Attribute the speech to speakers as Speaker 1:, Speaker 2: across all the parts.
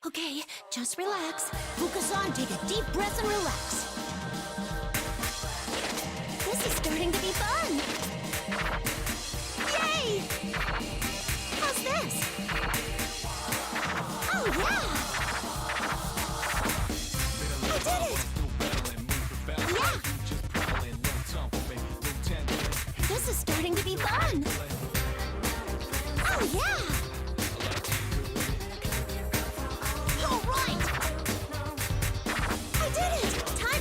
Speaker 1: Okay, just relax. Fuuka-san, take a deep breath and relax. This is starting to be fun. Yay! How's this? Oh, yeah! I did it! Yeah! This is starting to be fun. Oh, yeah!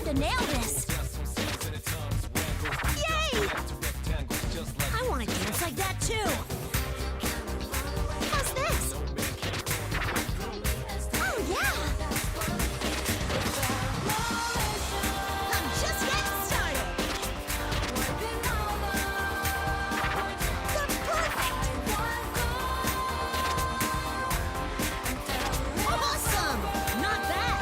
Speaker 1: To nail this. Yay! I want to dance like that too. How's this? Oh yeah! I'm just getting started. That's perfect. Awesome! Not bad.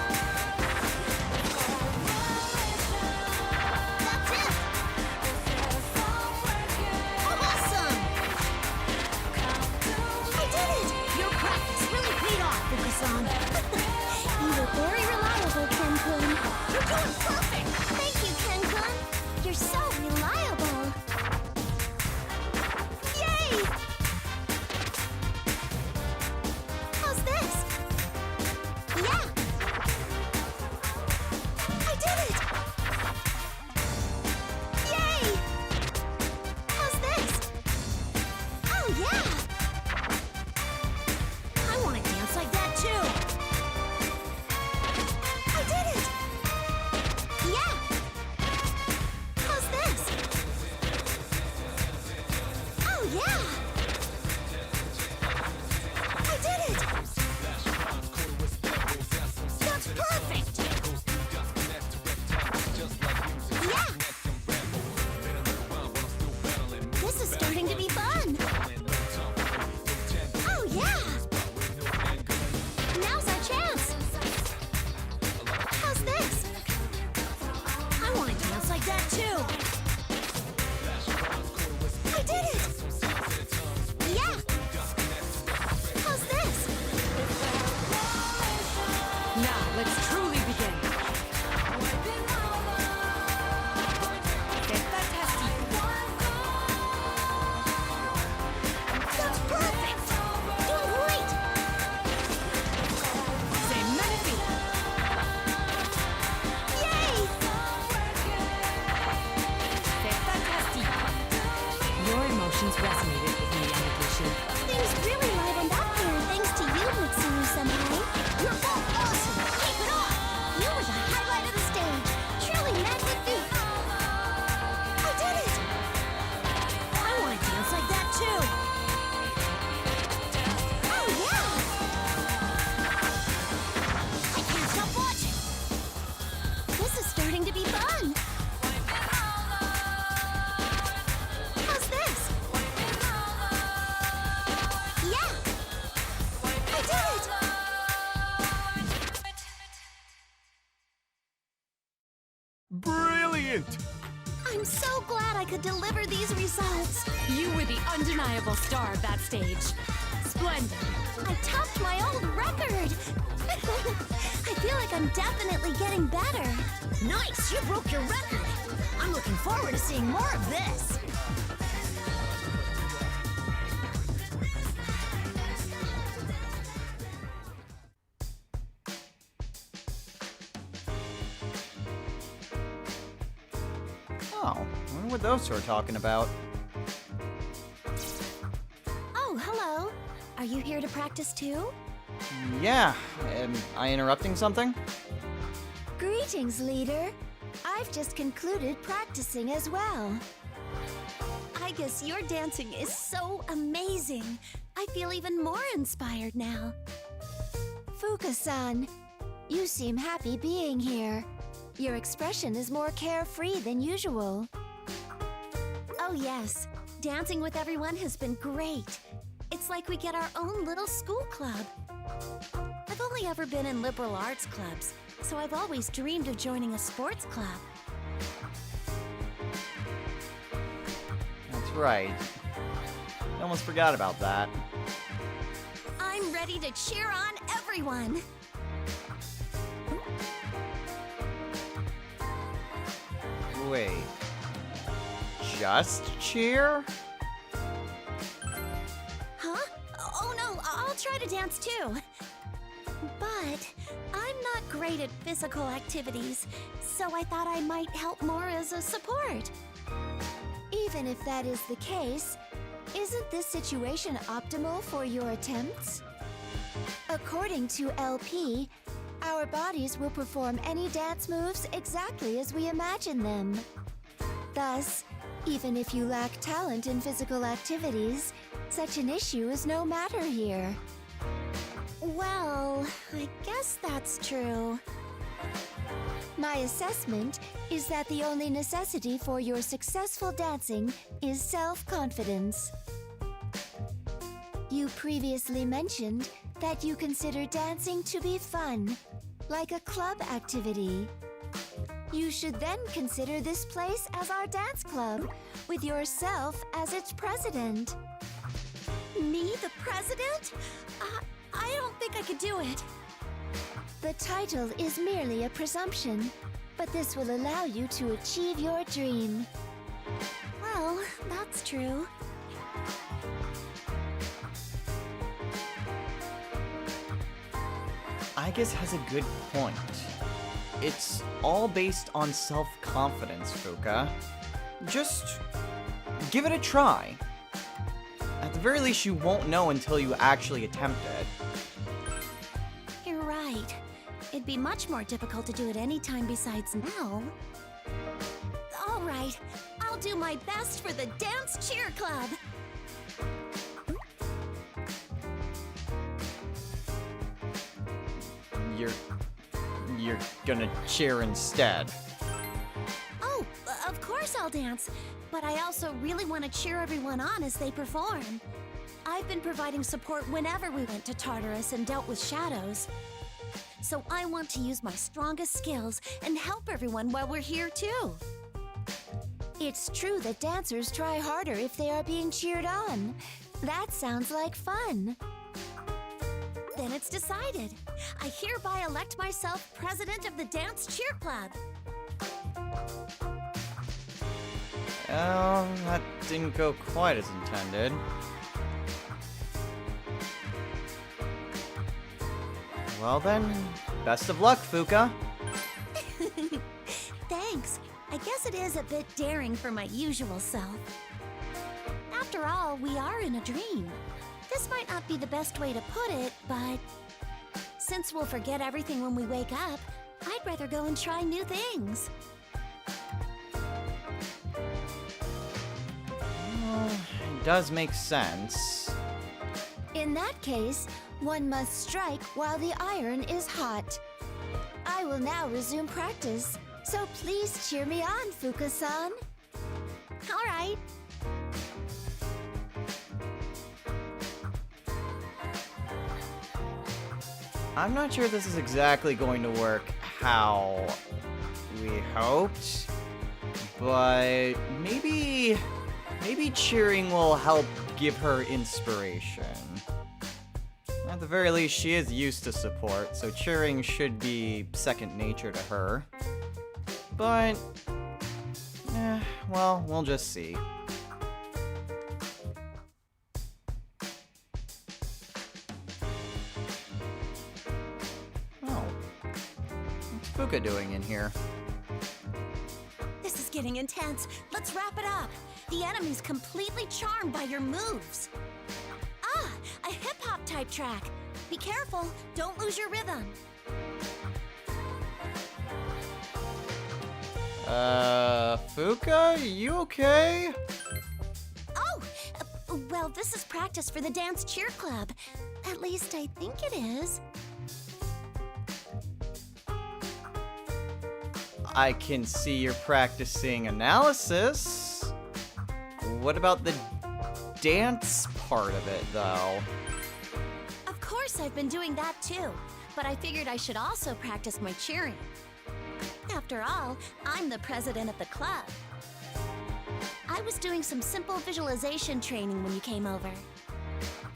Speaker 1: You were very reliable, Ken-kun. You're doing perfect! Thank you, Ken-kun. You're so reliable. Yay! How's this? Yeah! I did it! Yay! How's this? Oh, yeah! I want to dance like that, too. I did it! Yeah! How's this? Oh, yeah! I did it! That's perfect! Yeah! This is starting to be fun! Oh, yeah! Now's our chance! How's this? I want to dance like that too! I did it! Yeah! How's this?
Speaker 2: Now, let's truly begin. C'est fantastique.
Speaker 1: That's perfect! Doing great!
Speaker 2: C'est magnifique.
Speaker 1: Yay!
Speaker 2: C'est fantastique. Your emotions resonated with me, Yamagishi.
Speaker 1: Things really livened up here thanks to you, Mitsuru-senpai. You're both awesome! Keep it up! You were the highlight of the stage. Truly magnifique! I did it! I want to dance like that too! Oh yeah! I can't stop watching! This is starting to be fun! How's this? Yeah! I did it!
Speaker 3: Brilliant!
Speaker 1: I'm so glad I could deliver these results!
Speaker 2: You were the undeniable star of that stage. Splendid.
Speaker 1: I topped my old record! I feel like I'm definitely getting better. Nice! You broke your record! I'm looking forward to seeing more of this!
Speaker 4: Oh, I wonder what those two are talking about.
Speaker 1: Oh, hello! Are you here to practice too?
Speaker 4: Yeah, am I interrupting something?
Speaker 1: Greetings, leader! I've just concluded practicing as well. I guess your dancing is so amazing. I feel even more inspired now. Fuuka-san, you seem happy being here. Your expression is more carefree than usual. Oh yes, dancing with everyone has been great. It's like we get our own little school club. I've only ever been in liberal arts clubs, so I've always dreamed of joining a sports club.
Speaker 4: That's right. I almost forgot about that.
Speaker 1: I'm ready to cheer on everyone.
Speaker 4: Wait. Just cheer?
Speaker 1: Huh? Oh no, I'll try to dance too. But I'm not great at physical activities, so I thought I might help more as a support. Even if that is the case, isn't this situation optimal for your attempts? According to LP, our bodies will perform any dance moves exactly as we imagine them. Thus, even if you lack talent in physical activities, such an issue is no matter here. Well, I guess that's true. My assessment is that the only necessity for your successful dancing is self-confidence. You previously mentioned that you consider dancing to be fun, like a club activity. You should then consider this place as our dance club, with yourself as its president. Me, the president? I don't think I could do it. The title is merely a presumption, but this will allow you to achieve your dream. Well, that's true.
Speaker 4: Aigis has a good point. It's all based on self-confidence, Fuuka. Just give it a try. At the very least, you won't know until you actually attempt it.
Speaker 1: You're right. It'd be much more difficult to do it any time besides now. All right, I'll do my best for the Dance Cheer Club.
Speaker 4: You're gonna cheer instead.
Speaker 1: Oh, of course I'll dance. But I also really want to cheer everyone on as they perform. I've been providing support whenever we went to Tartarus and dealt with shadows. So I want to use my strongest skills and help everyone while we're here too. It's true that dancers try harder if they are being cheered on. That sounds like fun. Then it's decided. I hereby elect myself president of the Dance Cheer Club.
Speaker 4: Oh, that didn't go quite as intended. Well then, best of luck, Fuuka.
Speaker 1: Thanks. I guess it is a bit daring for my usual self. After all, we are in a dream. This might not be the best way to put it, but since we'll forget everything when we wake up, I'd rather go and try new things.
Speaker 4: It does make sense.
Speaker 1: In that case, one must strike while the iron is hot. I will now resume practice, so please cheer me on, Fuuka-san. All right.
Speaker 4: I'm not sure this is exactly going to work how we hoped, but maybe cheering will help give her inspiration. At the very least, she is used to support, so cheering should be second nature to her. But, well, we'll just see. Oh. What's Fuuka doing in here?
Speaker 1: This is getting intense. Let's wrap it up. The enemy's completely charmed by your moves. Ah, a hip-hop type track. Be careful, don't lose your rhythm.
Speaker 4: Fuuka, you okay?
Speaker 1: Oh, well, this is practice for the Dance Cheer Club. At least I think it is.
Speaker 4: I can see you're practicing analysis. What about the dance part of it, though?
Speaker 1: Of course, I've been doing that too, but I figured I should also practice my cheering. After all, I'm the president of the club. I was doing some simple visualization training when you came over.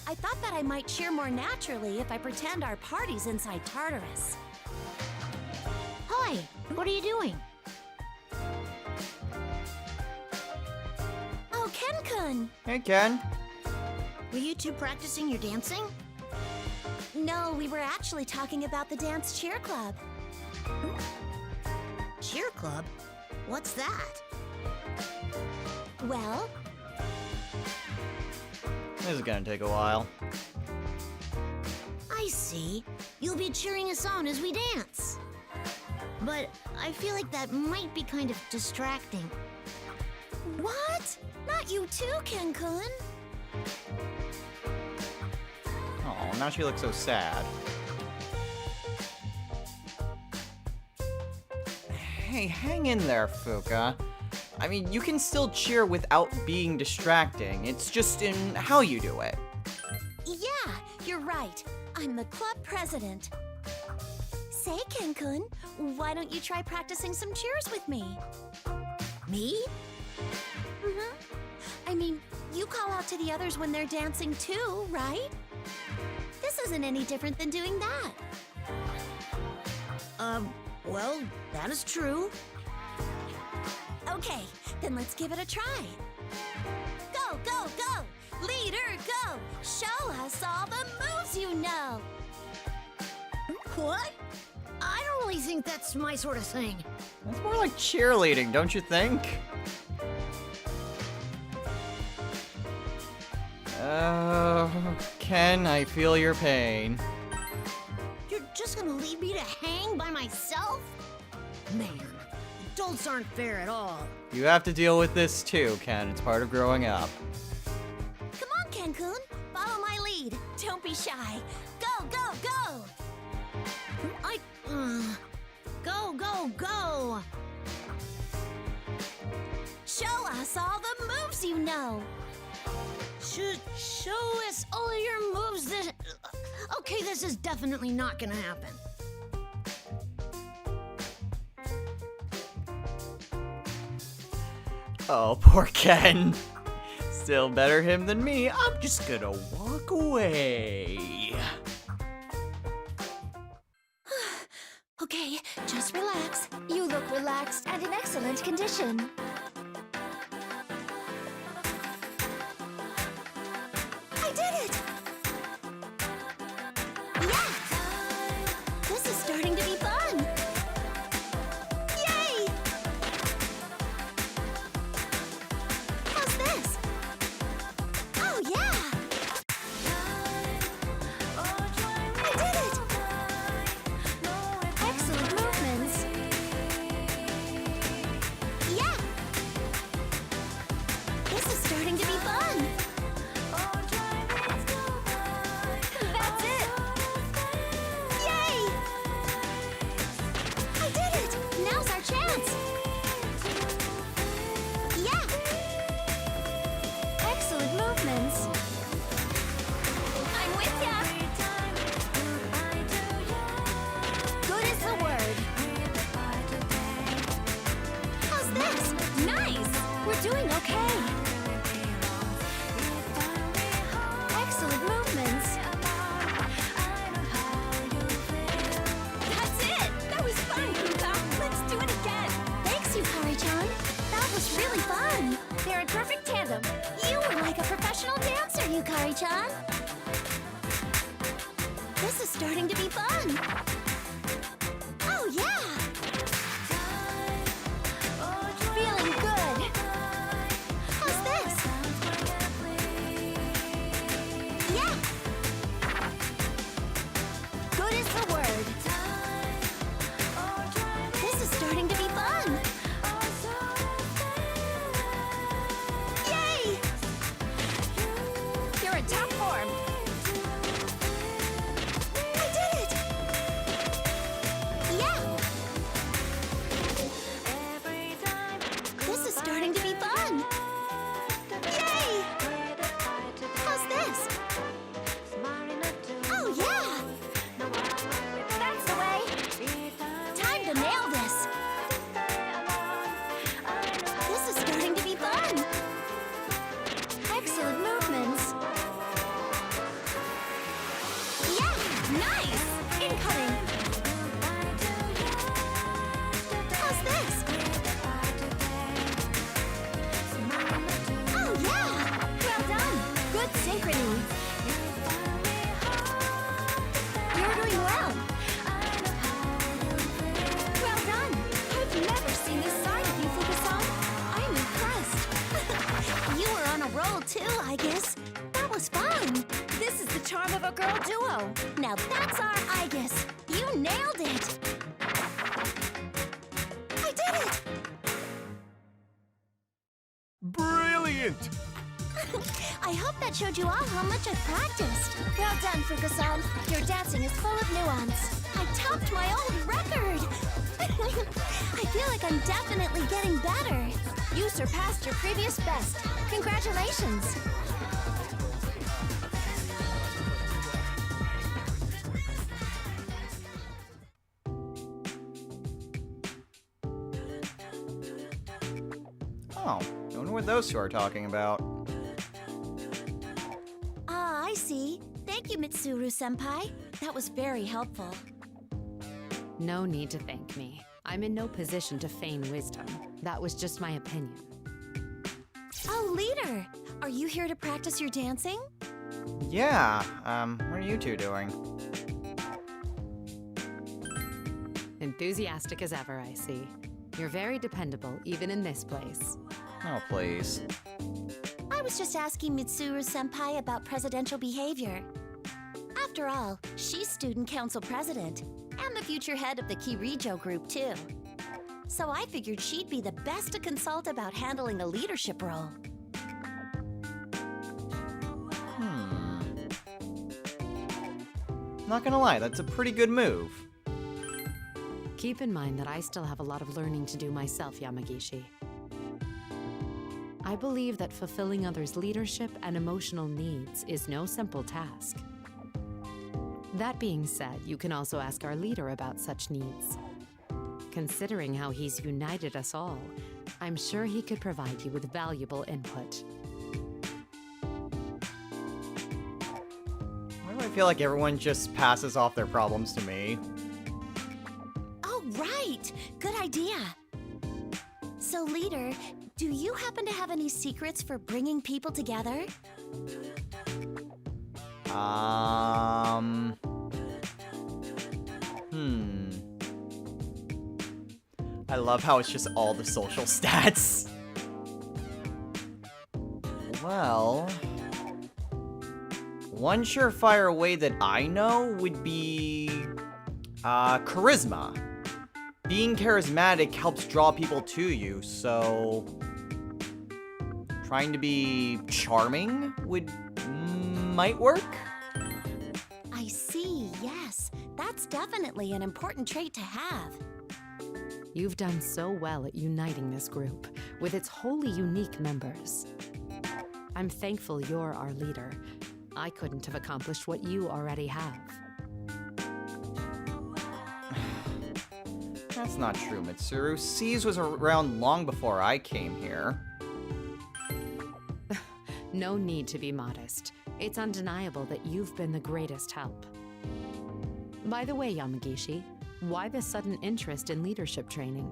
Speaker 1: I I thought that I might cheer more naturally if I pretend our party's inside Tartarus.
Speaker 3: Hi, what are you doing?
Speaker 1: Oh, Ken-kun!
Speaker 4: Hey, Ken.
Speaker 3: Were you two practicing your dancing?
Speaker 1: No, we were actually talking about the dance cheer club.
Speaker 3: Cheer club? What's that?
Speaker 1: Well,
Speaker 4: This is gonna take a while.
Speaker 3: I see. You'll be cheering us on as we dance. But I feel like that might be kind of distracting.
Speaker 1: what? Not you too, Ken-kun.
Speaker 4: Oh, now she looks so sad. Hey, hang in there, Fuuka. I mean, you can still cheer without being distracting. It's just in how you do it.
Speaker 1: Yeah, you're right. I'm the club president. Say, Ken-kun, why don't you try practicing some cheers with me?
Speaker 3: Me?
Speaker 1: Mm-hmm. I mean, you call out to the others when they're dancing too, right? This isn't any different than doing that.
Speaker 3: Well, that is true.
Speaker 1: Okay, then let's give it a try. Go, go, go! Leader, go! Show us all the moves you know!
Speaker 3: What? I don't really think that's my sort of thing.
Speaker 4: That's more like cheerleading, don't you think? Ken, I feel your pain.
Speaker 3: You're just gonna leave me to hang by myself? Man, adults aren't fair at all.
Speaker 4: You have to deal with this too, Ken. It's part of growing up.
Speaker 1: Come on, Ken-kun, follow my lead. Don't be shy. Go, go, go!
Speaker 3: Go, go, go!
Speaker 1: Show us all the moves you know!
Speaker 3: Show us all your moves that... Okay, this is definitely not gonna happen.
Speaker 4: Oh, poor Ken. Still better him than me. I'm just gonna walk away.
Speaker 1: Okay, just relax. You look relaxed and in excellent condition. I did it! Yeah! This is starting to be fun! Yay! How's this? Oh, yeah! I did it! Excellent movements! Yeah! This is starting to be fun! That's it! Yay! I did it! Now's our chance! Yeah! Excellent movements! I'm with ya! Good is the word! How's this? Nice! We're doing okay! Excellent movements! That's it! That was fun, Fuuka! Let's do it again! Thanks, Yukari-chan! That was really fun! They're a perfect tandem! You were like a professional dancer, Yukari-chan! This is starting to be fun! Oh, yeah! Feeling good! How's this? Yeah! Good is the word! This is starting to be fun! Yay! You're in top form! I did it! Yeah! This is starting to be fun! Yay! How's this? Oh, yeah! too, I guess. That was fun. This is the charm of a girl duo. Now that's our I guess. You nailed it. I did it.
Speaker 5: Brilliant!
Speaker 1: I hope that showed you all how much I've practiced. Well done, Fuuka-san. Your dancing is full of nuance. I topped my old record. I feel like I'm definitely getting better. You surpassed your previous best. Congratulations.
Speaker 4: Oh, I wonder what those two are talking about.
Speaker 1: Ah, I see. Thank you, Mitsuru-senpai. That was very helpful.
Speaker 2: No need to thank me. I'm in no position to feign wisdom. That was just my opinion.
Speaker 1: Oh, leader! Are you here to practice your dancing?
Speaker 4: Yeah, what are you two doing?
Speaker 2: Enthusiastic as ever, I see. You're very dependable, even in this place.
Speaker 4: Oh, please.
Speaker 1: I was just asking Mitsuru-senpai about presidential behavior. After all, she's student council president, and the future head of the Kirijo group, too. So I figured she'd be the best to consult about handling a leadership role.
Speaker 4: Not gonna lie, that's a pretty good move.
Speaker 2: Keep in mind that I still have a lot of learning to do myself, Yamagishi. I believe that fulfilling others' leadership and emotional needs is no simple task. That being said, you can also ask our leader about such needs. Considering how he's united us all, I'm sure he could provide you with valuable input.
Speaker 4: Why do I feel like everyone just passes off their problems to me?
Speaker 1: Oh, right! Good idea! So, leader, do you happen to have any secrets for bringing people together?
Speaker 4: I love how it's just all the social stats. Well, one surefire way that I know would be charisma. Being charismatic helps draw people to you, so trying to be charming might work.
Speaker 1: I see, yes. That's definitely an important trait to have.
Speaker 2: You've done so well at uniting this group, with its wholly unique members. I'm thankful you're our leader. I couldn't have accomplished what you already have.
Speaker 4: That's not true, Mitsuru. Seize was around long before I came here.
Speaker 2: No need to be modest. It's undeniable that you've been the greatest help. By the way, Yamagishi, why the sudden interest in leadership training?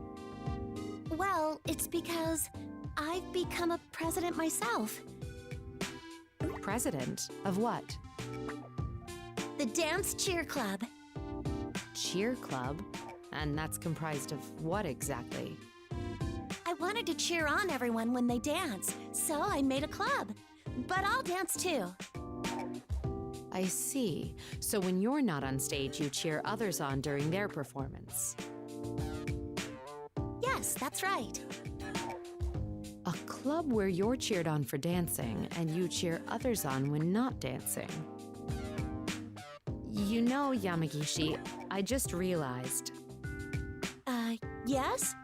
Speaker 1: Well, it's because I've become a president myself.
Speaker 2: President? Of what?
Speaker 1: The Dance Cheer Club.
Speaker 2: Cheer Club? And that's comprised of what exactly?
Speaker 1: I wanted to cheer on everyone when they dance, so I made a club. But I'll dance too.
Speaker 2: I see. So when you're not on stage, you cheer others on during their performance.
Speaker 1: Yes, that's right.
Speaker 2: A club where you're cheered on for dancing and you cheer others on when not dancing. You know, Yamagishi, I just realized.
Speaker 1: Yes?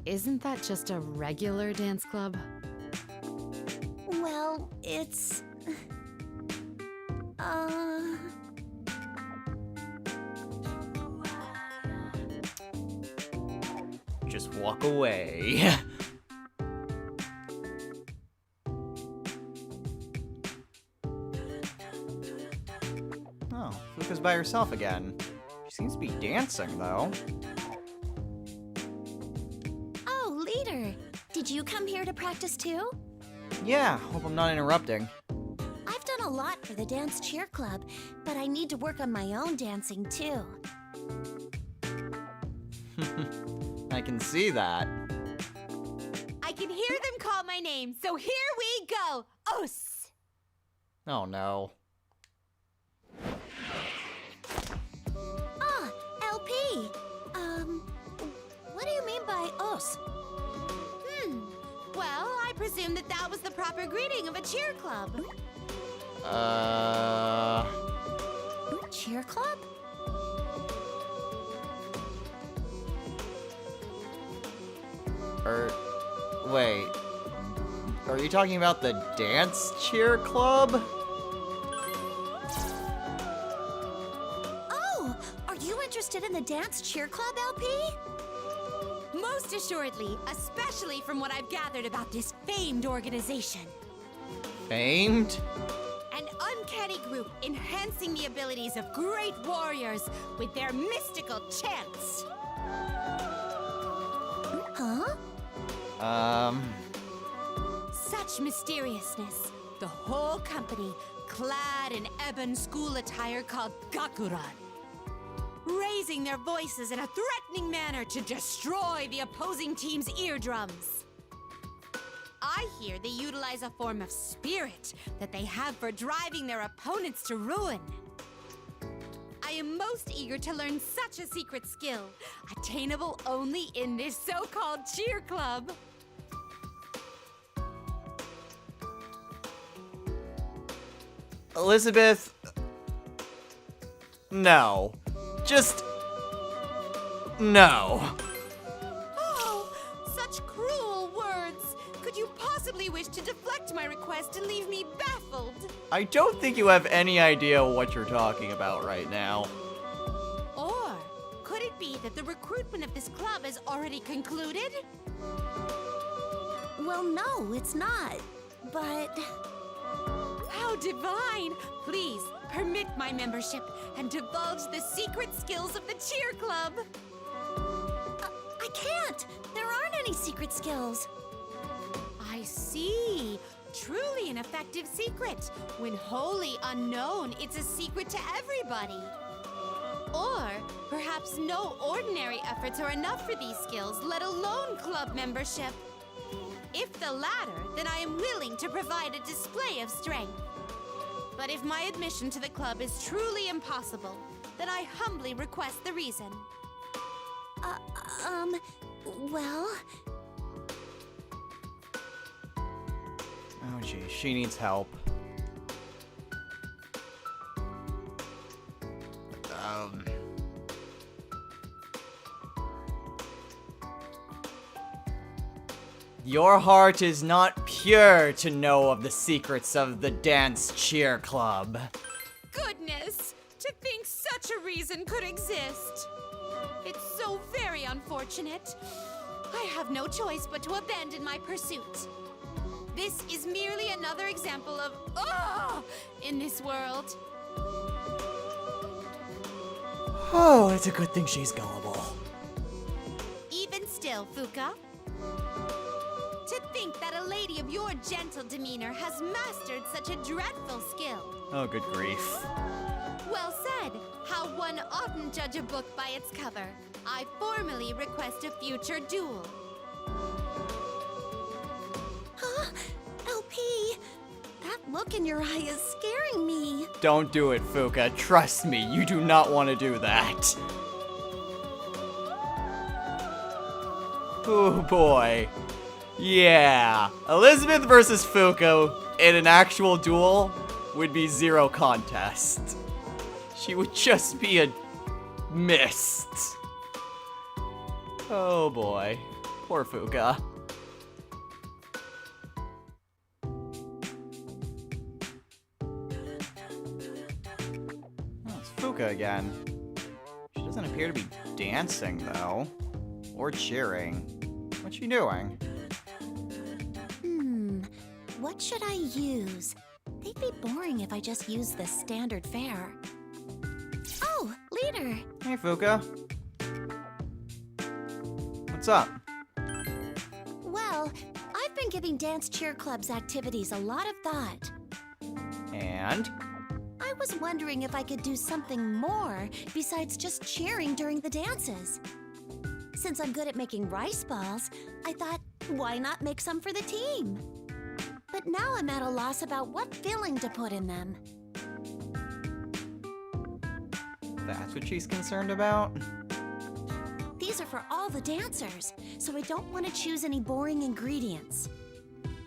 Speaker 2: Isn't that just a regular dance club?
Speaker 1: Well, it's...
Speaker 4: Just walk away. Oh, Fuuka's by herself again. She seems to be dancing, though.
Speaker 1: Oh, leader! Did you come here to practice too?
Speaker 4: Yeah, hope I'm not interrupting.
Speaker 1: I've done a lot for the Dance Cheer Club, but I need to work on my own dancing too.
Speaker 4: I can see that.
Speaker 1: I can hear them call
Speaker 6: out my name, so here we go. Os.
Speaker 4: Oh no.
Speaker 1: Ah, LP. What do you mean by os?
Speaker 6: Well, I presume that was the proper greeting of a cheer club.
Speaker 1: Cheer club?
Speaker 4: Wait. Are you talking about the dance cheer club?
Speaker 1: Oh, are you interested in the dance cheer club, LP?
Speaker 6: Most assuredly, especially from what I've gathered about this famed organization.
Speaker 4: Famed?
Speaker 6: An uncanny group enhancing the abilities of great warriors with their mystical chants.
Speaker 1: Huh?
Speaker 6: Such mysteriousness. The whole company clad in ebon school attire called Gakuran, raising their voices in a threatening manner to destroy the opposing team's eardrums. I hear they utilize a form of spirit that they have for driving their opponents to ruin. I am most eager to learn such a secret skill, attainable only in this so-called cheer club.
Speaker 4: Elizabeth? No. Just... no.
Speaker 6: Oh, such cruel words! Could you possibly wish to deflect my request and leave me baffled?
Speaker 4: I don't think you have any idea what you're talking about right now.
Speaker 6: Or could it be that the recruitment of this club has already concluded?
Speaker 1: Well, no, it's not. But...
Speaker 6: How divine! Please, permit my membership and divulge the secret skills of the cheer club.
Speaker 1: I can't! There aren't any secret skills.
Speaker 6: I see. Truly an effective secret. When wholly unknown, it's a secret to everybody. Or perhaps no ordinary efforts are enough for these skills, let alone club membership. If the latter, then I am willing to provide a display of strength. But if my admission to the club is truly impossible, then I humbly request the reason.
Speaker 1: Well...
Speaker 4: Oh gee, she needs help. Your heart is not pure to know of the secrets of the dance cheer club.
Speaker 6: Goodness! To think such a reason could exist. It's so very unfortunate. I have no choice but to abandon my pursuit. This is merely another example of in this world.
Speaker 4: Oh, it's a good thing she's gullible.
Speaker 6: Even still, Fuuka. To think that a lady of your gentle demeanor has mastered such a dreadful skill.
Speaker 4: Oh, good grief.
Speaker 6: Well said. How one oughtn't judge a book by its cover. I formally request a future duel.
Speaker 1: Huh? LP, that look in your eye is scaring me.
Speaker 4: Don't do it, Fuuka. Trust me, you do not want to do that. Oh boy. Yeah. Elizabeth versus Fuuka in an actual duel would be zero contest. She would just be a mist. Oh boy. Poor Fuuka. Oh, it's Fuuka again. She doesn't appear to be dancing, though. Or cheering. What's she doing?
Speaker 1: What should I use? They'd be boring if I just used the standard fare. Oh, leader!
Speaker 4: Hey, Fuuka. What's up?
Speaker 1: Well, I've been giving dance cheer club's activities a lot of thought.
Speaker 4: And?
Speaker 1: I was wondering if I could do something more besides just cheering during the dances. Since I'm good at making rice balls, I thought Why not make some for the team? But now I'm at a loss about what filling to put in them.
Speaker 4: That's what she's concerned about?
Speaker 1: These are for all the dancers, so I don't want to choose any boring ingredients.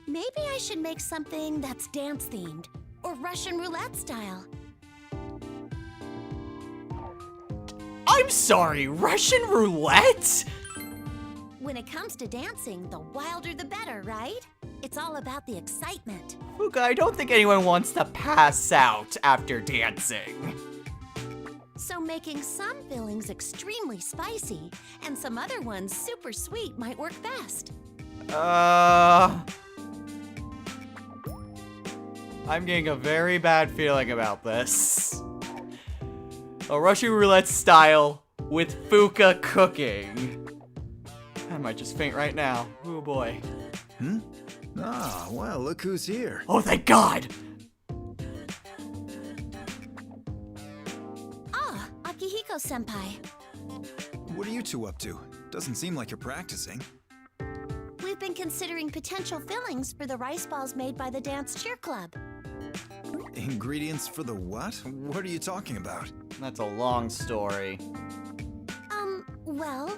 Speaker 1: Maybe I should make something that's dance-themed, or Russian roulette style.
Speaker 4: I'm sorry, Russian roulette?
Speaker 1: When it comes to dancing, the wilder the better, right? It's all about the excitement.
Speaker 4: Fuuka, I don't think anyone wants to pass out after dancing.
Speaker 1: So making some fillings extremely spicy and some other ones super sweet might work best.
Speaker 4: I'm getting a very bad feeling about this. A Russian roulette style with Fuuka cooking. I might just faint right now. Oh boy.
Speaker 5: Ah, well, look who's here.
Speaker 4: Oh, thank God!
Speaker 1: Ah, Akihiko-senpai.
Speaker 5: What are you two up to? Doesn't seem like you're practicing.
Speaker 1: We've been considering potential fillings for the rice balls made by the Dance Cheer Club.
Speaker 5: Ingredients for the what? What are you talking about?
Speaker 4: That's a long story.
Speaker 1: Well...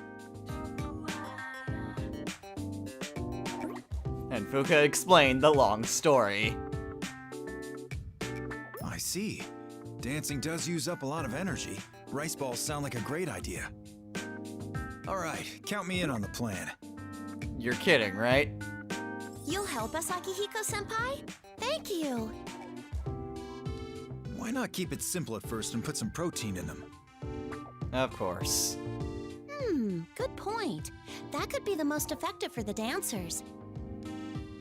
Speaker 4: And Fuuka explained the long story.
Speaker 5: I see. Dancing does use up a lot of energy. Rice balls sound like a great idea. All right, count me in on the plan.
Speaker 4: You're kidding, right?
Speaker 1: You'll help us, Akihiko-senpai? Thank you!
Speaker 5: Why not keep it simple at first and put some protein in them?
Speaker 4: Of course.
Speaker 1: Good point. That could be the most effective for the dancers.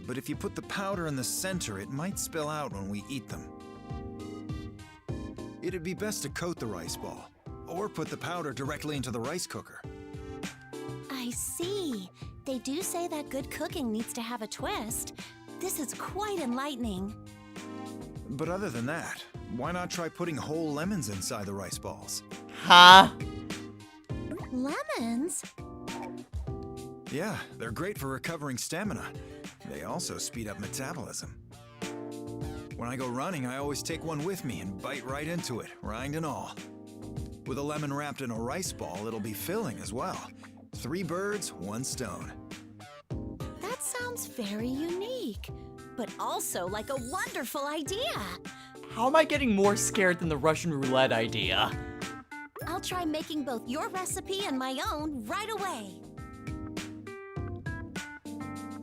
Speaker 5: But if you put the powder in the center, it might spill out when we eat them. It'd be best to coat the rice ball, or put the powder directly into the rice cooker.
Speaker 1: I see. They do say that good cooking needs to have a twist. This is quite enlightening.
Speaker 5: But other than that, why not try putting whole lemons inside the rice balls?
Speaker 4: Huh?
Speaker 1: Lemons?
Speaker 5: Yeah, they're great for recovering stamina. They also speed up metabolism. When I go running, I always take one with me and bite right into it, rind and all. With a lemon wrapped in a rice ball, it'll be filling as well. 3 birds, 1 stone.
Speaker 1: That sounds very unique, but also like a wonderful idea.
Speaker 4: How am I getting more scared than the Russian roulette idea?
Speaker 1: I'll try making both your recipe and my own right away.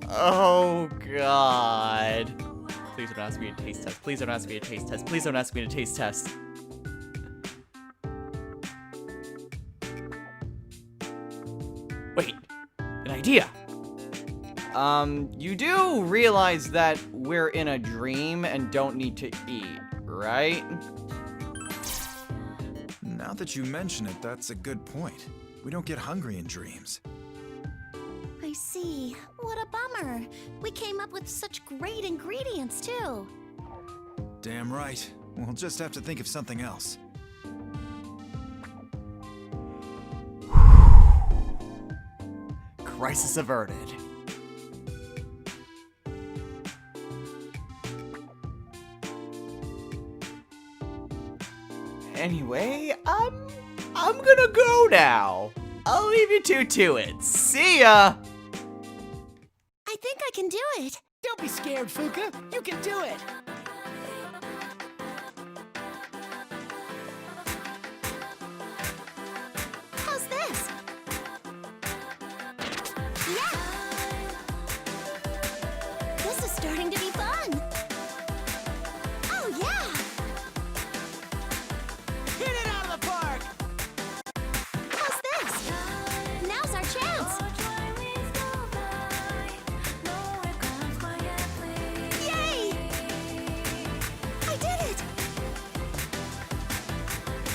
Speaker 4: Oh, God. Please don't ask me to taste test. Please don't ask me to taste test. Please don't ask me to taste test. Wait, an idea. You do realize that we're in a dream and don't need to eat, right?
Speaker 5: Now that you mention it, that's a good point. We don't get hungry in dreams.
Speaker 1: I see. What a bummer. We came up with such great ingredients, too.
Speaker 5: Damn right. We'll just have to think of something else.
Speaker 4: Crisis averted. Anyway, I'm gonna go now. I'll leave you two to it. See ya!
Speaker 1: I think I can do it.
Speaker 7: Don't be scared, Fuuka. You can do it.
Speaker 1: How's this? Yeah! This is starting to be fun. Oh, yeah!
Speaker 7: Hit it out of the park.
Speaker 1: How's this? Now's our chance. Yay! I did it!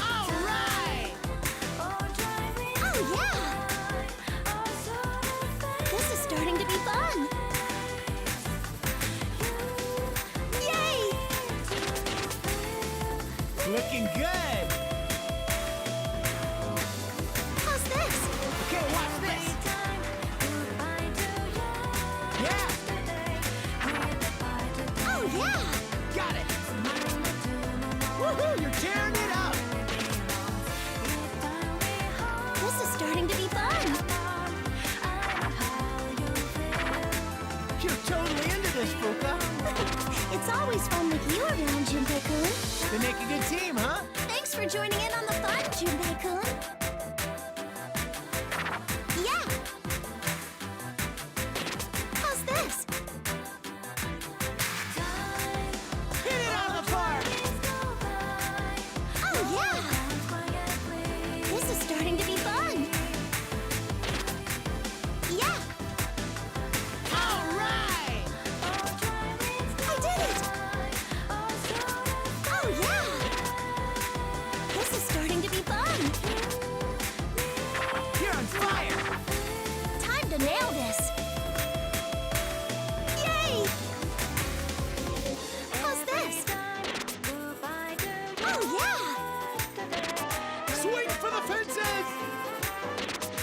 Speaker 7: All right.
Speaker 1: Oh, yeah! This is starting to be fun. Yay!
Speaker 7: Looking good.
Speaker 1: How's this?
Speaker 7: Okay, watch this.
Speaker 1: Junpei-kun? Yeah! How's this?
Speaker 7: Hit it out of the park!
Speaker 1: Oh, yeah! This is starting to be fun! Yeah!
Speaker 7: All right!
Speaker 1: I did it! Oh, yeah! This is starting to be fun!
Speaker 7: You're on fire!
Speaker 1: Time to nail this! Yay! How's this? Oh, yeah!
Speaker 7: Swing for the fences!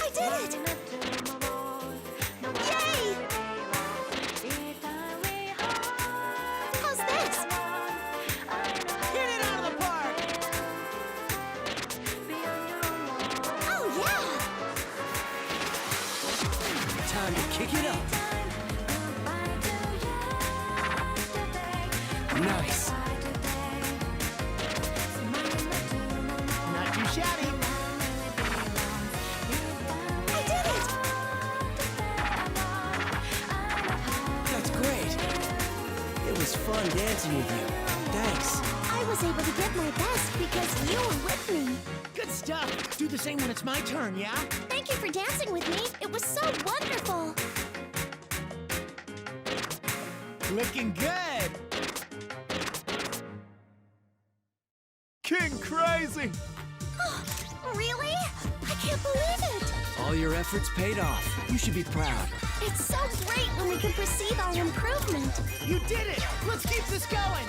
Speaker 1: I did it! Yay! How's this?
Speaker 7: Hit it out of the park!
Speaker 1: Oh, yeah!
Speaker 7: Time to kick it up. Nice. Not too shabby.
Speaker 1: I did it!
Speaker 7: That's great. It was fun dancing with you. Thanks.
Speaker 1: I was able to give my best because you were with me.
Speaker 7: Good stuff. Do the same when it's my turn, yeah?
Speaker 1: Thank you for dancing with me. It was so wonderful.
Speaker 7: Looking good.
Speaker 5: King Crazy!
Speaker 1: Really? I can't believe it!
Speaker 7: All your efforts paid off. You should be proud.
Speaker 1: It's so great when we can perceive our improvement.
Speaker 7: You did it! Let's keep this going!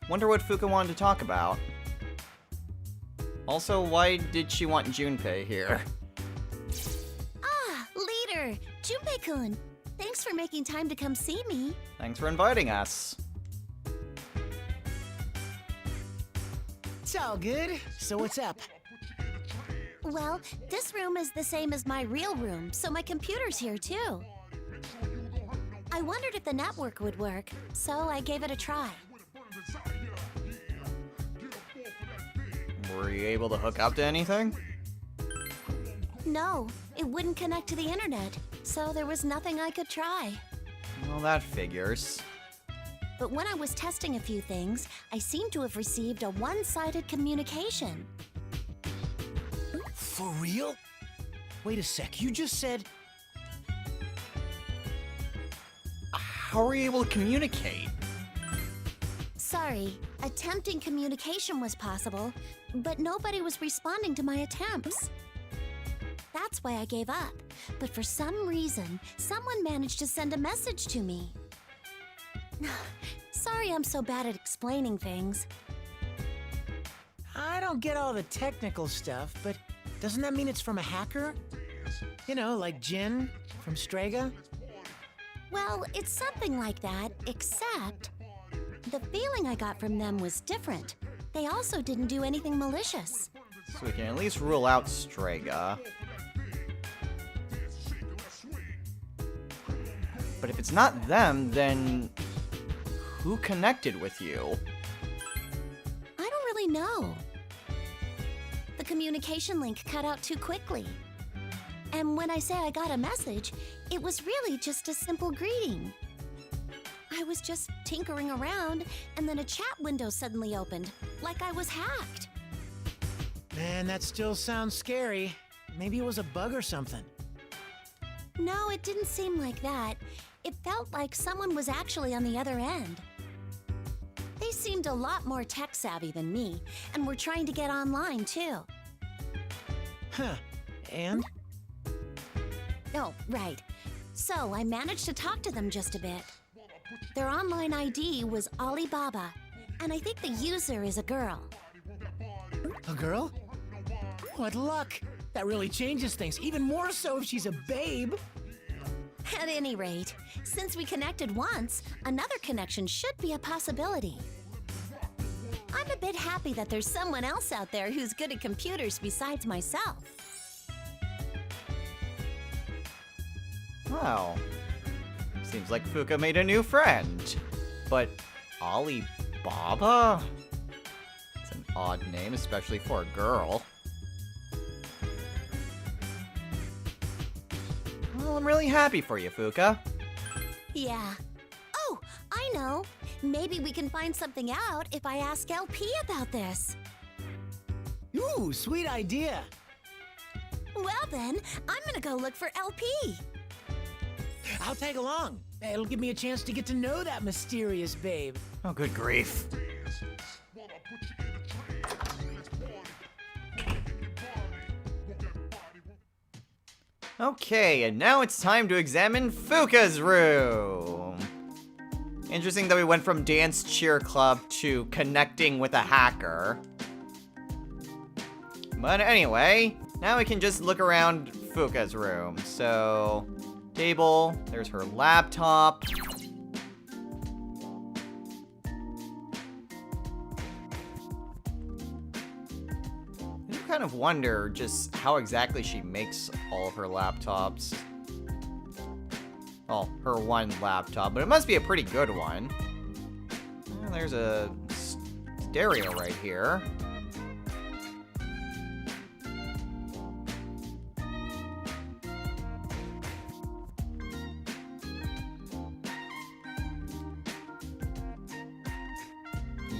Speaker 4: Wonder what Fuuka wanted to talk about. Also, why did she want Junpei here?
Speaker 1: Ah, leader, Junpei-kun. Thanks for making time to come see me.
Speaker 4: Thanks for inviting us.
Speaker 7: It's all good. So what's up?
Speaker 1: Well, this room is the same as my real room, so my computer's here too. I wondered if the network would work, so I gave it a try.
Speaker 4: Were you able to hook up to anything?
Speaker 1: No, it wouldn't connect to the internet, so there was nothing I could try.
Speaker 4: Well, that figures.
Speaker 1: But when I was testing a few things, I seemed to have received a one-sided communication.
Speaker 7: For real? Wait a sec, you just said...
Speaker 4: How are you able to communicate?
Speaker 1: Sorry, attempting communication was possible, but nobody was responding to my attempts. That's why I gave up. But for some reason, someone managed to send a message to me. Sorry I'm so bad at explaining things.
Speaker 7: I don't get all the technical stuff, but doesn't that mean it's from a hacker? You know, like Jin from Strega?
Speaker 1: Well, it's something like that, except the feeling I got from them was different. They also didn't do anything malicious.
Speaker 4: So we can at least rule out Strega. But if it's not them, then who connected with you?
Speaker 1: I don't really know. The communication link cut out too quickly. And when I say I got a message, it was really just a simple greeting. I was just tinkering around, and then a chat window suddenly opened, like I was hacked.
Speaker 7: Man, that still sounds scary. Maybe it was a bug or something.
Speaker 1: No, it didn't seem like that. It felt like someone was actually on the other end. They seemed a lot more tech-savvy than me, and were trying to get online, too.
Speaker 7: Huh. And?
Speaker 1: Oh, right. So I managed to talk to them just a bit. Their online ID was Alibaba, and I think the user is a girl.
Speaker 7: A girl? What luck! That really changes things, even more so if she's a babe.
Speaker 1: At any rate, since we connected once, another connection should be a possibility. I'm a bit happy that there's someone else out there who's good at computers besides myself.
Speaker 4: Wow. Seems like Fuuka made a new friend. But Alibaba? It's an odd name, especially for a girl. Well, I'm really happy for you, Fuuka.
Speaker 1: Yeah. Oh, I know. Maybe we can find something out if I ask LP about this.
Speaker 7: Ooh, sweet idea.
Speaker 1: Well then, I'm gonna go look for LP.
Speaker 7: I'll tag along. It'll give me a chance to get to know that mysterious babe.
Speaker 4: Oh, good grief. Okay, and now it's time to examine Fuuka's room. Interesting that we went from dance cheer club to connecting with a hacker. But anyway, now we can just look around Fuuka's room. So, table, there's her laptop. I do kind of wonder just how exactly she makes all of her laptops. Well, her one laptop, but it must be a pretty good one. Oh, there's a stereo right here.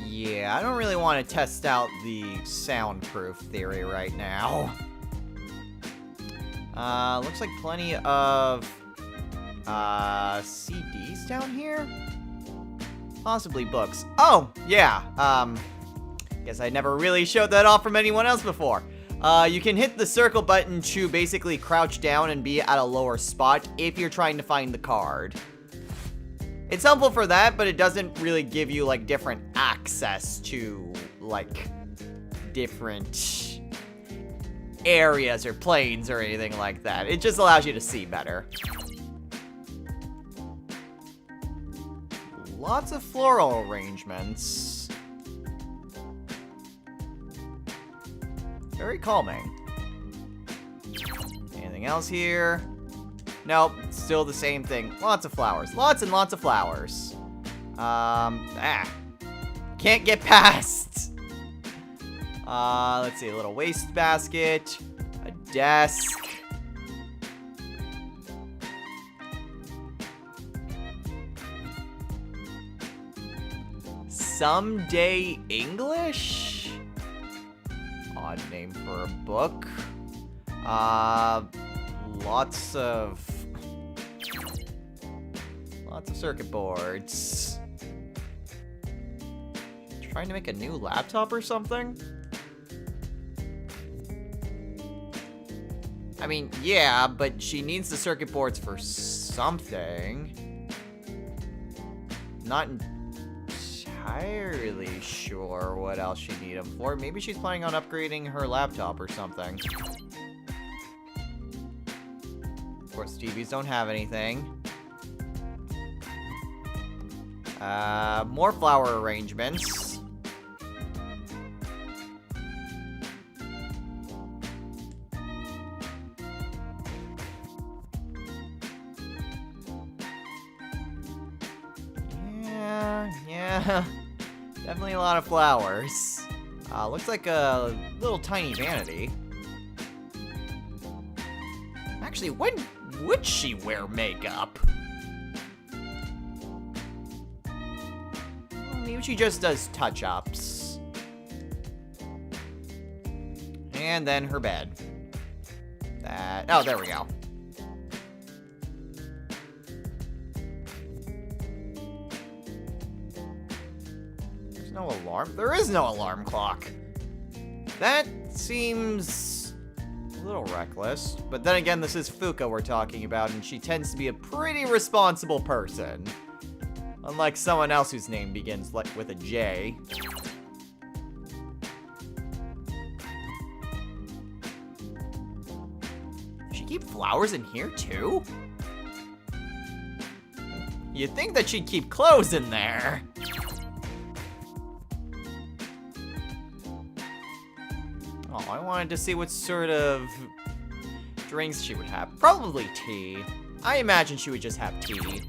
Speaker 4: Yeah, I don't really want to test out the soundproof theory right now. Looks like plenty of CDs down here? Possibly books. Oh, yeah, guess I never really showed that off from anyone else before. You can hit the circle button to basically crouch down and be at a lower spot if you're trying to find the card. It's helpful for that, but it doesn't really give you, like, different access to, like, different areas or planes or anything like that. It just allows you to see better. Lots of floral arrangements. Very calming. Anything else here? Nope, still the same thing. Lots of flowers. Lots and lots of flowers. Can't get past. Let's see, a little wastebasket, a desk. Someday English? Odd name for a book. Lots of circuit boards. Trying to make a new laptop or something? I mean, yeah, but she needs the circuit boards for something. Not entirely sure what else she needs them for. Maybe she's planning on upgrading her laptop or something. Of course, TVs don't have anything. More flower arrangements. Yeah, definitely a lot of flowers. Looks like a little tiny vanity. Actually, when would she wear makeup? Maybe she just does touch-ups. And then her bed. Oh, there we go. There's no alarm. There is no alarm clock. That seems a little reckless. But then again, this is Fuuka we're talking about, and she tends to be a pretty responsible person. Unlike someone else whose name begins with a J. Does she keep flowers in here too? You'd think that she'd keep clothes in there. Oh, I wanted to see what sort of drinks she would have. Probably tea. I imagine she would just have tea.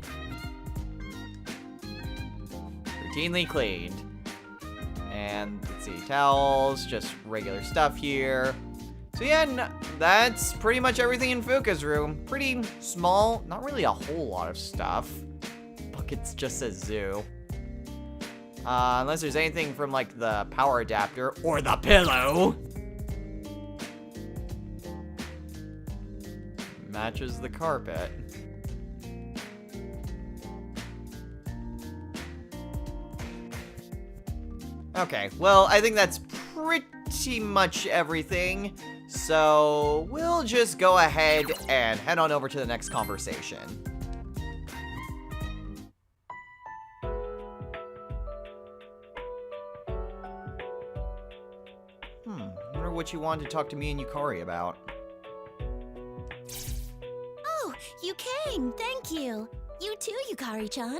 Speaker 4: Routinely cleaned. And let's see, towels, just regular stuff here. So yeah, that's pretty much everything in Fuuka's room. Pretty small, not really a whole lot of stuff. Buckets just says zoo. Unless there's anything from like the power adapter or the pillow. Matches the carpet. Okay, well, I think that's pretty much everything. So we'll just go ahead and head on over to the next conversation. Wonder what you wanted to talk to me and Yukari about.
Speaker 1: Oh, you came. Thank you. You too, Yukari-chan.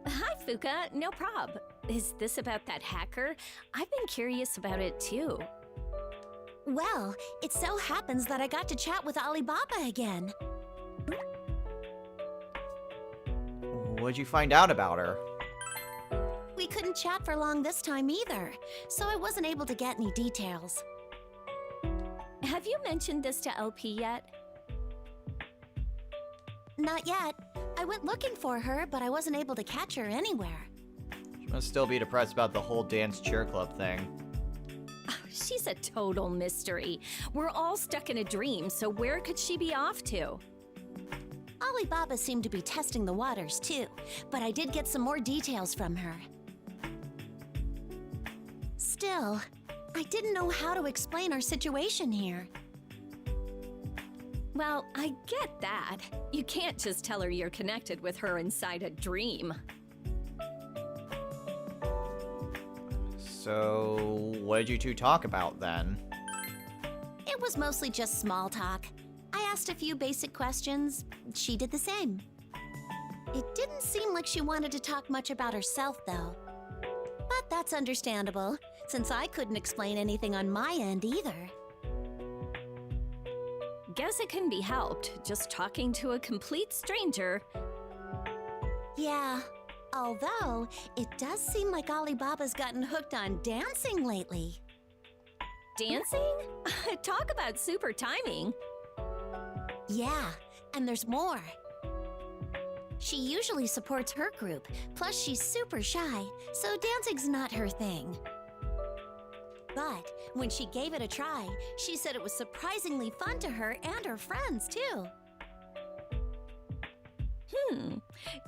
Speaker 8: Hi, Fuuka. No prob. Is this about that hacker? I've been curious about it too.
Speaker 1: Well, it so happens that I got to chat with Alibaba again.
Speaker 4: What'd you find out about her?
Speaker 1: We couldn't chat for long this time either, so I wasn't able to get any details.
Speaker 8: Have you mentioned this to LP yet?
Speaker 1: Not yet. I went looking for her, but I wasn't able to catch her anywhere.
Speaker 4: She must still be depressed about the whole dance cheer club thing.
Speaker 8: She's a total mystery. We're all stuck in a dream, so where could she be off to?
Speaker 1: Alibaba seemed to be testing the waters too, but I did get some more details from her. Still, I didn't know how to explain our situation here.
Speaker 8: Well, I get that. You can't just tell her you're connected with her inside a dream.
Speaker 4: So, what did you two talk about then?
Speaker 1: It was mostly just small talk. I asked a few basic questions. She did the same. It didn't seem like she wanted to talk much about herself, though. But that's understandable, since I couldn't explain anything on my end either.
Speaker 8: Guess it can be helped, just talking to a complete stranger.
Speaker 1: Yeah, although it does seem like Alibaba's gotten hooked on dancing lately.
Speaker 8: Dancing? Talk about super timing.
Speaker 1: Yeah, and there's more. She usually supports her group, plus she's super shy, so dancing's not her thing. But when she gave it a try, she said it was surprisingly fun to her and her friends, too.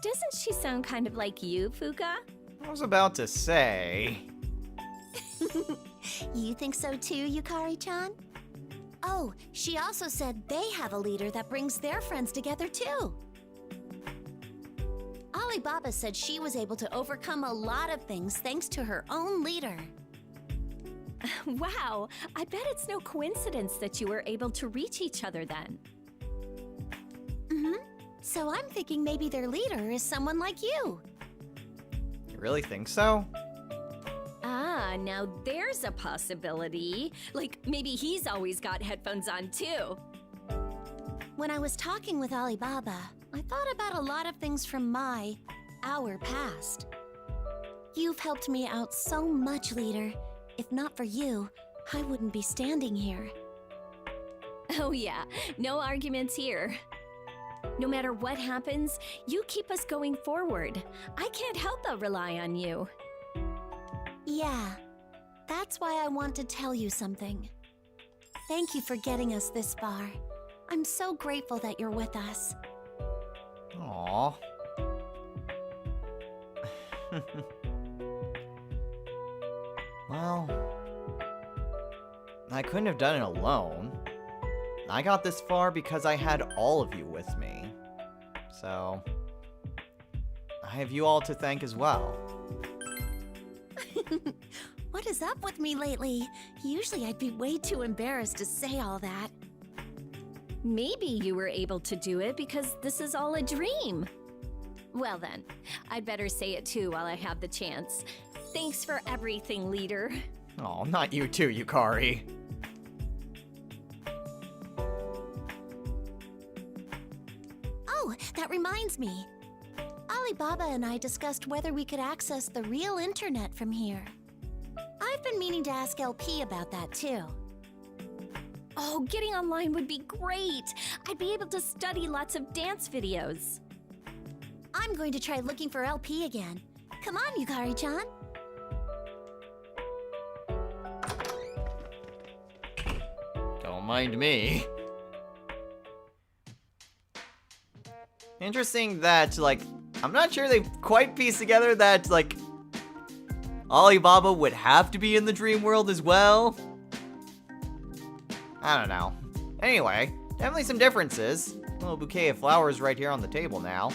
Speaker 8: Doesn't she sound kind of like you, Fuuka?
Speaker 4: I was about to say...
Speaker 1: You think so too, Yukari-chan? Oh, she also said they have a leader that brings their friends together, too. Alibaba said she was able to overcome a lot of things thanks to her own leader.
Speaker 8: Wow, I bet it's no coincidence that you were able to reach each other then.
Speaker 1: So I'm thinking maybe their leader is someone like you.
Speaker 4: You really think so?
Speaker 8: Ah, now there's a possibility. Like, maybe he's always got headphones on too.
Speaker 1: When I was talking with Alibaba, I thought about a lot of things from our past. You've helped me out so much, leader. If not for you, I wouldn't be standing here.
Speaker 8: Oh yeah, no arguments here. No matter what happens, you keep us going forward. I can't help but rely on you.
Speaker 1: Yeah, that's why I want to tell you something. Thank you for getting us this far. I'm so grateful that you're with us.
Speaker 4: Aww. Well, I couldn't have done it alone. I got this far because I had all of you with me. So, I have you all to thank as well.
Speaker 1: What is up with me lately? Usually I'd be way too embarrassed to say all that.
Speaker 8: Maybe you were able to do it because this is all a dream. Well then, I'd better say it too while I have the chance. Thanks for everything, leader.
Speaker 4: Oh, not you too, Yukari.
Speaker 1: that reminds me. Alibaba and I discussed whether we could access the real internet from here. I've been meaning to ask LP about that too.
Speaker 8: Oh, getting online would be great! I'd be able to study lots of dance videos.
Speaker 1: I'm going to try looking for LP again. Come on, Yukari-chan.
Speaker 4: Don't mind me. Interesting that, like, I'm not sure they've quite pieced together that, like, Alibaba would have to be in the dream world as well. I don't know. Anyway, definitely some differences. A little bouquet of flowers right here on the table now.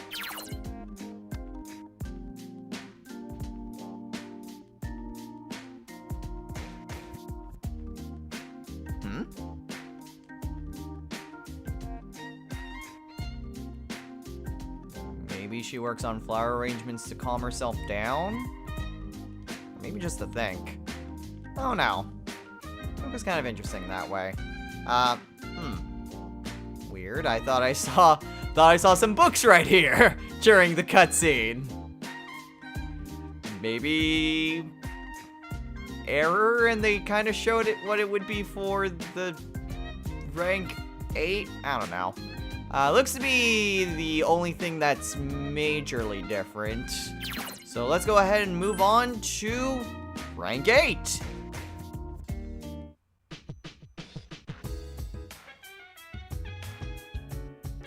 Speaker 4: Maybe she works on flower arrangements to calm herself down? Or maybe just to think. Oh no. It was kind of interesting that way. Weird. I thought I saw some books right here during the cutscene. Maybe error, and they kind of showed it what it would be for the rank 8. I don't know. Looks to be the only thing that's majorly different. So let's go ahead and move on to rank 8.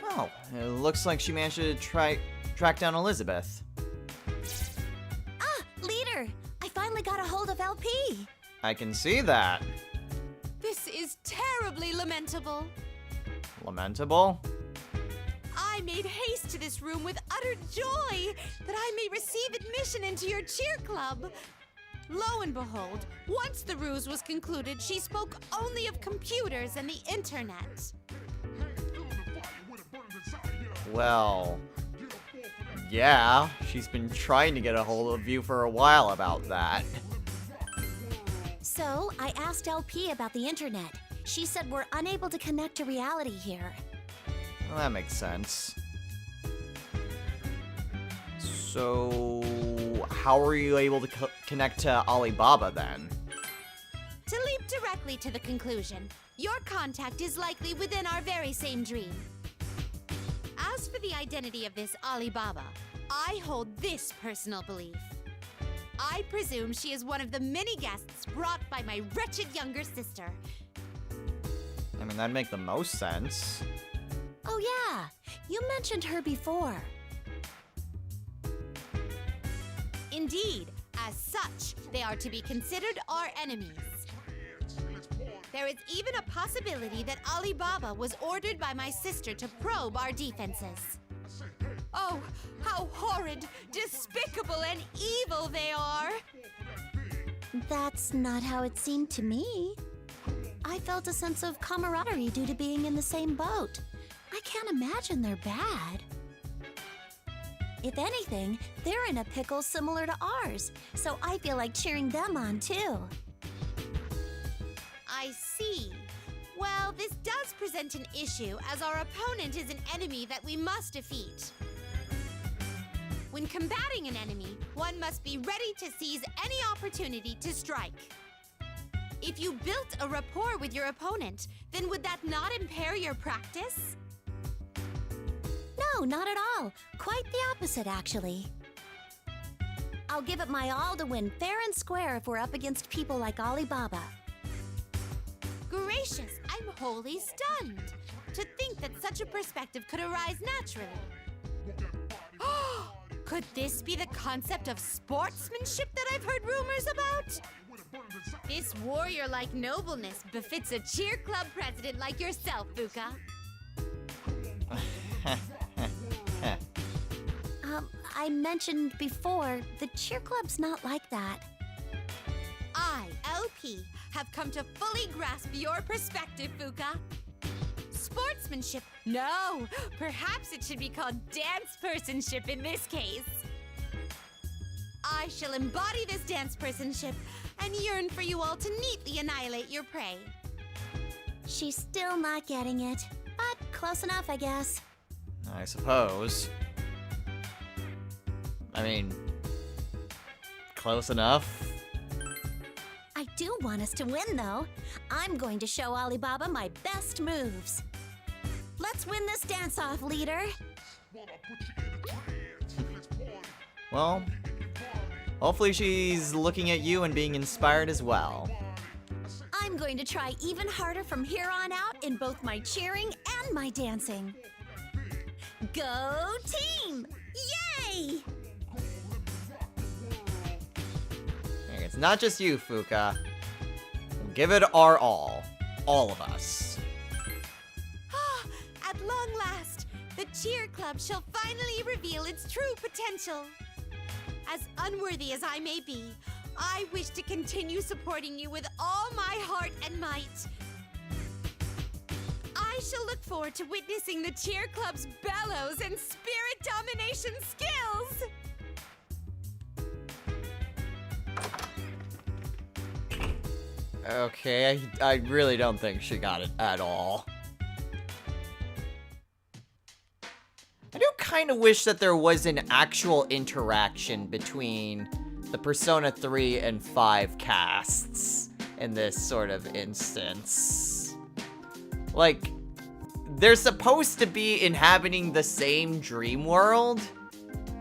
Speaker 4: Oh, it looks like she managed to track down Elizabeth.
Speaker 1: Ah, leader! I finally got a hold of LP.
Speaker 4: I can see that.
Speaker 6: This is terribly lamentable.
Speaker 4: Lamentable?
Speaker 6: I made haste to this room with utter joy that I may receive admission into your cheer club. Lo and behold, once the ruse was concluded, she spoke only of computers and the internet.
Speaker 4: Well, yeah, she's been trying to get a hold of you for a while about that.
Speaker 1: So, I asked LP about the internet. She said we're unable to connect to reality here.
Speaker 4: Well, that makes sense. So, how are you able to connect to Alibaba then?
Speaker 6: To leap directly to the conclusion, your contact is likely within our very same dream. As for the identity of this Alibaba, I hold this personal belief. I presume she is one of the many guests brought by my wretched younger sister.
Speaker 4: I mean, that'd make the most sense.
Speaker 1: Oh yeah, you mentioned her before.
Speaker 6: Indeed, as such, they are to be considered our enemies. There is even a possibility that Alibaba was ordered by my sister to probe our defenses. Oh, how horrid, despicable, and evil they are!
Speaker 1: That's not how it seemed to me. I felt a sense of camaraderie due to being in the same boat. I can't imagine they're bad. If anything, they're in a pickle similar to ours, so I feel like cheering them on too.
Speaker 6: I see. Well, this does present an issue, as our opponent is an enemy that we must defeat. When combating an enemy, one must be ready to seize any opportunity to strike. If you built a rapport with your opponent, then would that not impair your practice?
Speaker 1: No, not at all. Quite the opposite, actually. I'll give it my all to win fair and square if we're up against people like Alibaba.
Speaker 6: Gracious, I'm wholly stunned. To think that such a perspective could arise naturally. Could this be the concept of sportsmanship that I've heard rumors about? This warrior-like nobleness befits a cheer club president like yourself, Fuuka.
Speaker 1: I mentioned before, the cheer club's not like that.
Speaker 6: I, LP, have come to fully grasp your perspective, Fuuka. Sportsmanship? No, perhaps it should be called dance-personship in this case. I shall embody this dance-personship and yearn for you all to neatly annihilate your prey.
Speaker 1: She's still not getting it, but close enough, I guess.
Speaker 4: I suppose. I mean, close enough.
Speaker 1: I do want us to win, though. I'm going to show Alibaba my best moves. Let's win this dance-off, leader.
Speaker 4: Well, hopefully she's looking at you and being inspired as well.
Speaker 1: I'm going to try even harder from here on out in both my cheering and my dancing. Go team! Yay!
Speaker 4: It's not just you, Fuuka. We'll give it our all of us.
Speaker 6: At long last, the cheer club shall finally reveal its true potential. As unworthy as I may be, I wish to continue supporting you with all my heart and might. I shall look forward to witnessing the cheer club's bellows and spirit domination skills.
Speaker 4: Okay, I really don't think she got it at all. I do kind of wish that there was an actual interaction between the Persona 3 and 5 casts in this sort of instance. Like, they're supposed to be inhabiting the same dream world,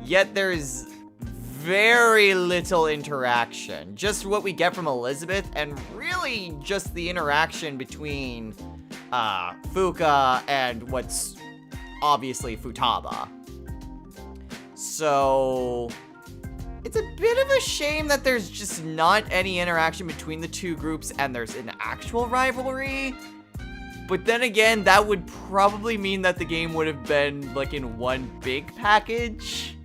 Speaker 4: yet there's very little interaction. Just what we get from Elizabeth, and really just the interaction between Fuuka and what's obviously Futaba. So it's a bit of a shame that there's just not any interaction between the two groups and there's an actual rivalry. But then again, that would probably mean that the game would have been like in one big package.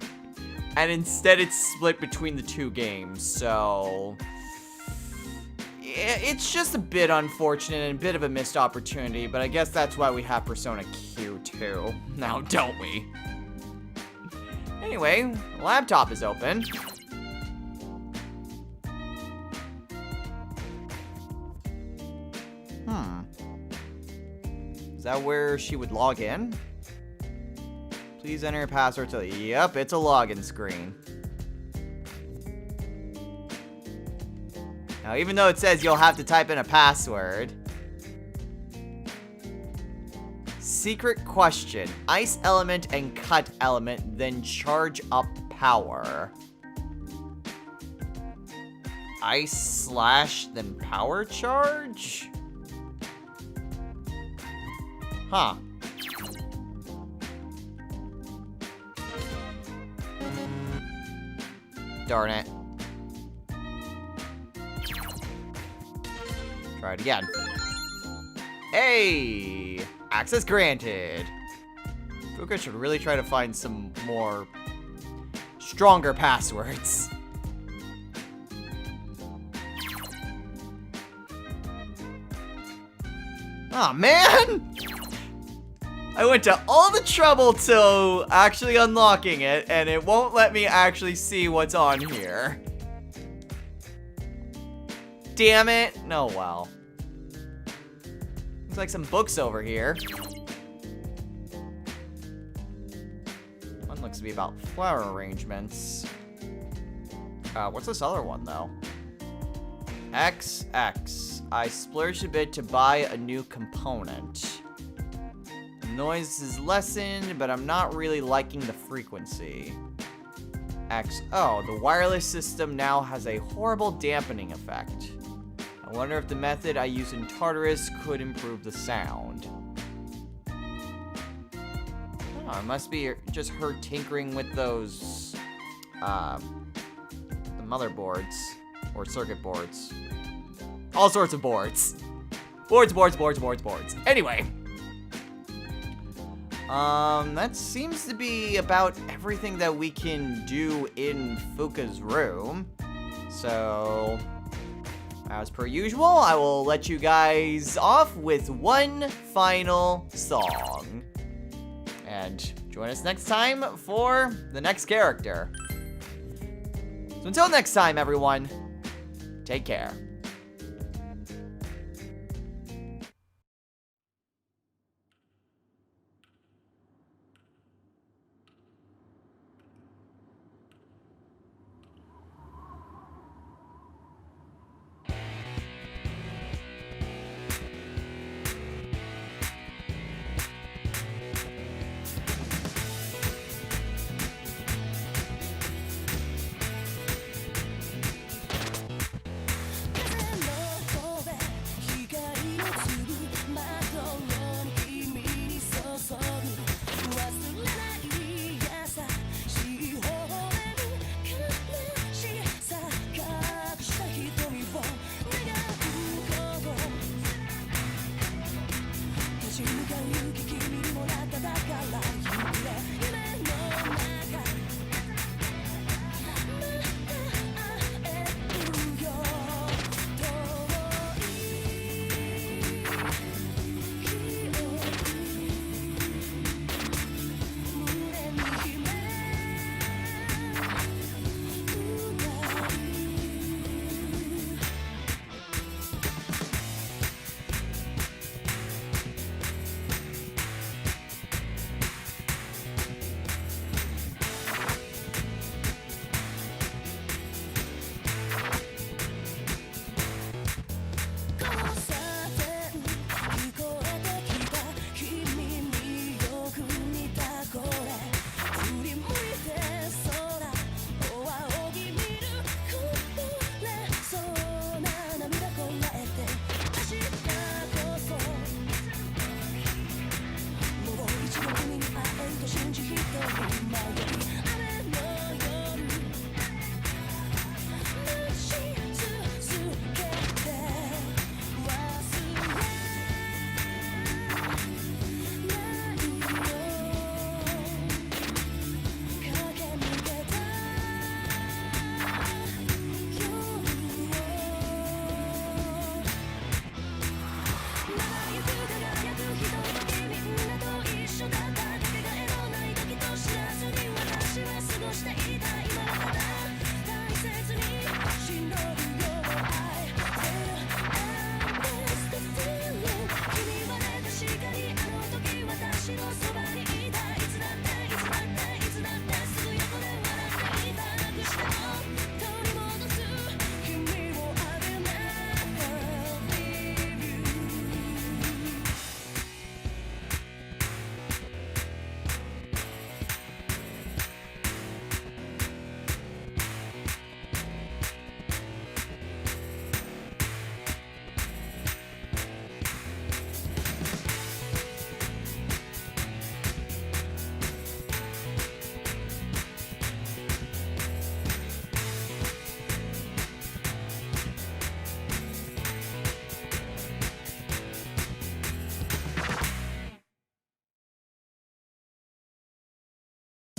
Speaker 4: And instead it's split between the two games, so it's just a bit unfortunate and a bit of a missed opportunity, but I guess that's why we have Persona Q2 now, don't we? Anyway, the laptop is open. Is that where she would log in? Please enter your password to... Yep, it's a login screen. Now, even though it says you'll have to type in a password... Secret question. Ice element and cut element, then charge up power. Ice / then power charge? Huh. Darn it. Try it again. Hey! Access granted. Fuuka should really try to find some more stronger passwords. Aw, man! I went to all the trouble to actually unlocking it, and it won't let me actually see what's on here. Damn it. Oh, well. Looks like some books over here. One looks to be about flower arrangements. What's this other one, though? XX. I splurged a bit to buy a new component. Noise is lessened, but I'm not really liking the frequency. XO, the wireless system now has a horrible dampening effect. I wonder if the method I use in Tartarus could improve the sound. Oh, it must be just her tinkering with those, the motherboards, or circuit boards. All sorts of boards. Boards. Anyway. That seems to be about everything that we can do in Fuuka's room. So, as per usual, I will let you guys off with one final song. And join us next time for the next character. So until next time, everyone, take care.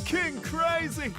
Speaker 9: king crazy!